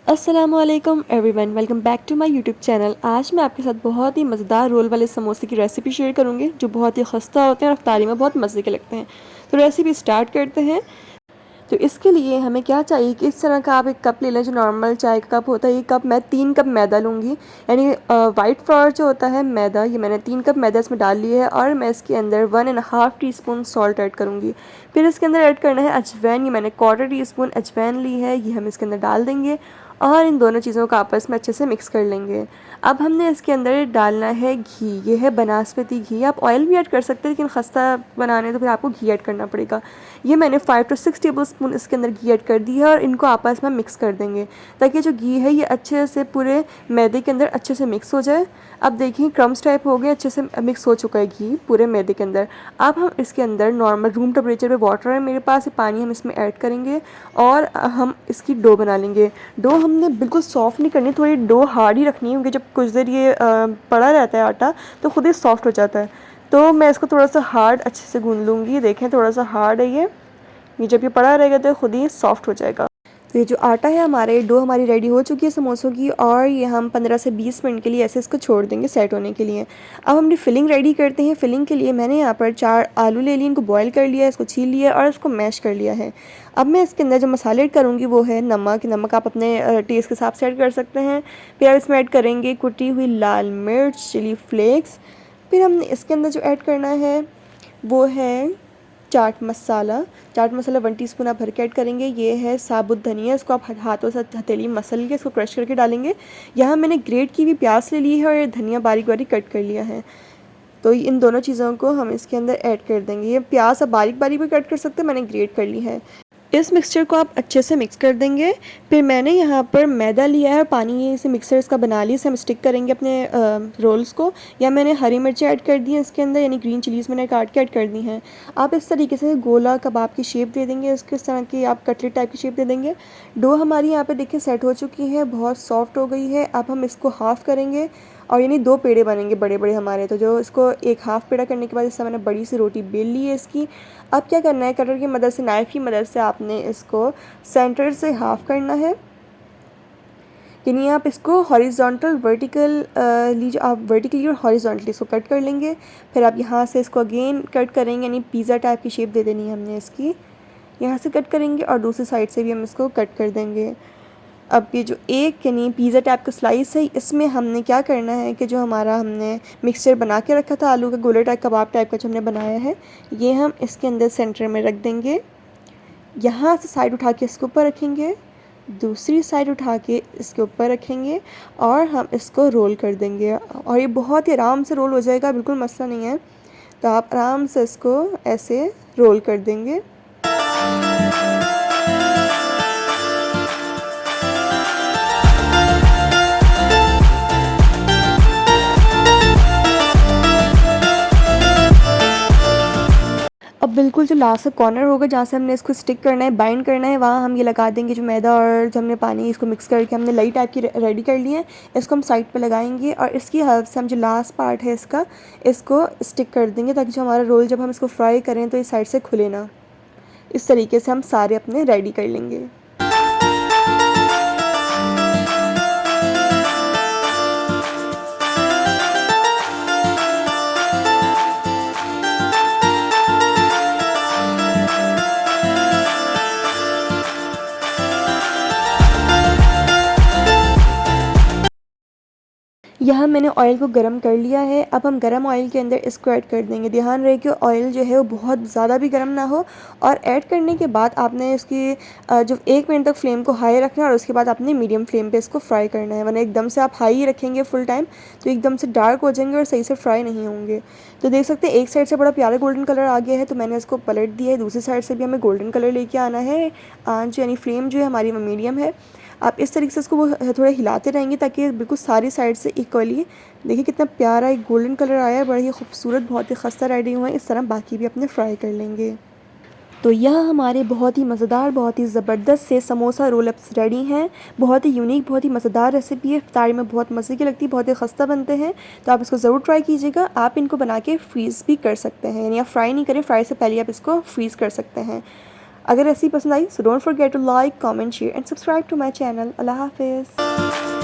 अस्सलामुअलैकुम everyone, welcome back to my YouTube channel. आज मैं आपके साथ बहुत ही मज़ेदार रोल वाले समोसे की रेसिपी शेयर करूंगी जो बहुत ही खस्ता होते हैं और अफ्तारी में बहुत मज़े के लगते हैं। तो रेसिपी स्टार्ट करते हैं। तो इसके लिए हमें क्या चाहिए कि इस तरह का आप एक कप ले लें जो नॉर्मल चाय का कप होता है। ये कप मैं 3 कप मैदा लूँगी, यानी वाइट फ्लोर जो होता है मैदा, ये मैंने 3 कप मैदा इसमें डाल लिया है। और मैं इसके अंदर 1.5 टीस्पून सॉल्ट ऐड करूँगी। फिर इसके अंदर ऐड करना है अजवाइन, ये मैंने 1/4 टीस्पून अजवाइन ली है, ये हम इसके अंदर डाल देंगे और इन दोनों चीज़ों को आपस में अच्छे से मिक्स कर लेंगे। अब हमने इसके अंदर डालना है घी, ये है बनास्पति घी। आप ऑयल भी ऐड कर सकते हैं लेकिन खस्ता बनाने तो फिर आपको घी ऐड करना पड़ेगा। ये मैंने 5 to 6 टेबलस्पून इसके अंदर घी ऐड कर दी है और इनको आपस में मिक्स कर देंगे ताकि जो घी है ये अच्छे से पूरे मैदे के अंदर अच्छे से मिक्स हो जाए। अब देखिए क्रम्स टाइप हो गए, अच्छे से मिक्स हो चुका है घी पूरे मैदे के अंदर। अब हम इसके अंदर नॉर्मल रूम टेम्परेचर पे वाटर है मेरे पास, ये पानी हम इसमें ऐड करेंगे और हम इसकी डो बना लेंगे। डो हमने बिल्कुल सॉफ्ट नहीं करनी, थोड़ी डो हार्ड ही रखनी है क्योंकि जब कुछ देर ये पड़ा रहता है आटा तो खुद ही सॉफ्ट हो जाता है। तो मैं इसको थोड़ा सा हार्ड अच्छे से गूंद लूँगी। देखें थोड़ा सा हार्ड है ये जब ये पड़ा रहेगा तो खुद ही सॉफ्ट हो जाएगा। तो ये जो आटा है हमारे, डो हमारी रेडी हो चुकी है समोसों की और ये हम 15 से 20 मिनट के लिए ऐसे इसको छोड़ देंगे सेट होने के लिए। अब हमने फिलिंग रेडी करते हैं। फिलिंग के लिए मैंने यहाँ पर 4 आलू ले लिए, इनको बॉईल कर लिया है, इसको छील लिया और इसको मैश कर लिया है। अब मैं इसके अंदर जो मसाले ऐड करूँगी वो है नमक आप अपने टेस्ट के हिसाब से ऐड कर सकते हैं। फिर आप इसमें ऐड करेंगे कुटी हुई लाल मिर्च, चिली फ्लेक्स। फिर हमने इसके अंदर जो ऐड करना है वो है चाट मसाला। 1 टीस्पून आप भर के ऐड करेंगे। ये है साबुत धनिया, इसको आप हाथों से हथेली मसल के इसको क्रश करके डालेंगे। यहाँ मैंने ग्रेट की हुई प्याज ले ली है और ये धनिया बारीक बारीक कट कर लिया है। तो इन दोनों चीज़ों को हम इसके अंदर ऐड कर देंगे। ये प्याज आप बारीक बारीक भी कट कर सकते हैं, मैंने ग्रेट कर ली है। इस मिक्सचर को आप अच्छे से मिक्स कर देंगे। फिर मैंने यहाँ पर मैदा लिया है और पानी से मिक्सर इसका बना लिया। इसे हम स्टिक करेंगे अपने रोल्स को। या मैंने हरी मिर्चें ऐड कर दी हैं इसके अंदर, यानी ग्रीन चिलीज़ मैंने काट के ऐड कर दी हैं। आप इस तरीके से गोला कबाब की शेप दे देंगे, इसके इस तरह की आप कटलेट टाइप की शेप दे देंगे। डो हमारी यहाँ पर देखिए सेट हो चुकी है, बहुत सॉफ्ट हो गई है। अब हम इसको हाफ़ करेंगे और यानी 2 पेड़े बनेंगे बड़े बड़े हमारे। तो जो इसको एक हाफ़ पेड़ा करने के बाद इससे मैंने बड़ी सी रोटी बेल ली है इसकी। अब क्या करना है, कटर की मदद से, नाइफ़ की मदद से आपने इसको सेंटर से हाफ़ करना है। यानी आप इसको हॉरिजॉन्टल वर्टिकल जो आप वर्टिकली और हॉरिजॉन्टली इसको कट कर लेंगे। फिर आप यहाँ से इसको अगेन कट करेंगे, यानी पिज़्ज़ा टाइप की शेप दे देनी है हमने इसकी। यहाँ से कट करेंगे और दूसरी साइड से भी हम इसको कट कर देंगे। अब ये जो एक यानी पिज़्ज़ा टाइप का स्लाइस है, इसमें हमने क्या करना है कि जो हमारा हमने मिक्सचर बना के रखा था आलू का गोले टाइप कबाब टाइप का जो हमने बनाया है, ये हम इसके अंदर सेंटर में रख देंगे। यहाँ से साइड उठा के इसके ऊपर रखेंगे, दूसरी साइड उठा के इसके ऊपर रखेंगे और हम इसको रोल कर देंगे। और ये बहुत ही आराम से रोल हो जाएगा, बिल्कुल मसला नहीं है। तो आप आराम से इसको ऐसे रोल कर देंगे। अब बिल्कुल जो लास्ट का कॉर्नर होगा जहाँ से हमने इसको स्टिक करना है, बाइंड करना है, वहाँ हम ये लगा देंगे जो मैदा और जो हमने पानी इसको मिक्स करके हमने लई टाइप की रेडी कर ली है। इसको हम साइड पे लगाएंगे और इसकी हेल्प से हम जो लास्ट पार्ट है इसका, इसको स्टिक कर देंगे ताकि जो हमारा रोल जब हम इसको फ्राई करें तो इस साइड से खुले ना। इस तरीके से हम सारे अपने रेडी कर लेंगे। यहाँ मैंने ऑयल को गरम कर लिया है। अब हम गरम ऑयल के अंदर इसको ऐड कर देंगे। ध्यान रहे कि ऑयल जो है वो बहुत ज़्यादा भी गरम ना हो। और ऐड करने के बाद आपने इसकी जो 1 मिनट तक फ्लेम को हाई रखना है और उसके बाद आपने मीडियम फ्लेम पे इसको फ्राई करना है, वरना एकदम से आप हाई रखेंगे फुल टाइम तो एकदम से डार्क हो जाएंगे और सही से फ्राई नहीं होंगे। तो देख सकते हैं एक साइड से बड़ा प्यारा गोल्डन कलर आ गया है, तो मैंने इसको पलट दिया है। दूसरी साइड से भी हमें गोल्डन कलर लेके आना है। आंच यानी फ्लेम जो है हमारी वो मीडियम है। आप इस तरीके से इसको वो थोड़ा हिलाते रहेंगे ताकि बिल्कुल सारी साइड से इक्वली। देखिए कितना प्यारा एक गोल्डन कलर आया है, बड़ा ही खूबसूरत, बहुत ही खस्ता रेडी हुआ है। इस तरह बाकी भी अपने फ्राई कर लेंगे। तो यह हमारे बहुत ही मज़ेदार, बहुत ही ज़बरदस्त से समोसा रोल अप्स रेडी हैं। बहुत ही यूनिक, बहुत ही मज़ेदार रेसिपी है, इफ्तारी में बहुत मज़े की लगती है, बहुत ही खस्ता बनते हैं। तो आप इसको ज़रूर ट्राई कीजिएगा। आप इनको बना के फ्रीज़ भी कर सकते हैं, यानी आप फ्राई नहीं करें, फ्राई से पहले आप इसको फ्रीज़ कर सकते हैं। अगर रेसिपी पसंद आई so don't forget to like, comment, share and subscribe to my channel. अल्लाह हाफ़िज़।